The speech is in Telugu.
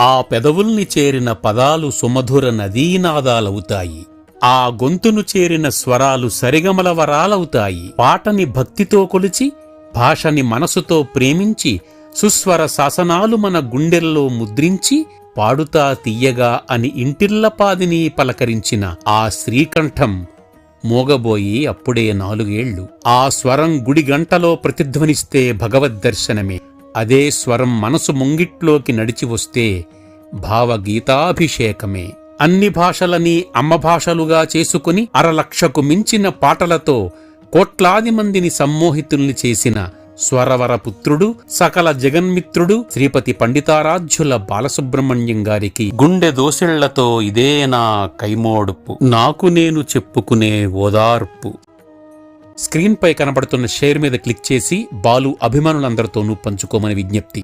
ఆ పెదవుల్ని చేరిన పదాలు సుమధుర నదీనాదాలవుతాయి. ఆ గొంతును చేరిన స్వరాలు సరిగమల వరాలవుతాయి. పాటని భక్తితో కొలిచి, భాషని మనసుతో ప్రేమించి, సుస్వర శాసనాలు మన గుండెల్లో ముద్రించి, పాడుతా తియ్యగా అని ఇంటిల్లపాదిని పలకరించిన ఆ శ్రీకంఠం మోగబోయి అప్పుడే 4 ఏళ్లు. ఆ స్వరం గుడి గంటలో ప్రతిధ్వనిస్తే భగవద్దర్శనమే. అదే స్వరం మనసు ముంగిట్లోకి నడిచి వస్తే భావగీతాభిషేకమే. అన్ని భాషలని అమ్మభాషలుగా చేసుకుని 1,00,000కు మించిన పాటలతో కోట్లాది మందిని సమ్మోహితుల్ని చేసిన స్వరవరపుత్రుడు, సకల జగన్మిత్రుడు శ్రీపతి పండితారాధ్యుల బాలసుబ్రహ్మణ్యం గారికి గుండె దోసిళ్లతో ఇదే నా కైమోడుపు, నాకు నేను చెప్పుకునే ఓదార్పు. స్క్రీన్పై కనబడుతున్న షేర్ మీద క్లిక్ చేసి బాలు అభిమానులందరితోనూ పంచుకోమని విజ్ఞప్తి.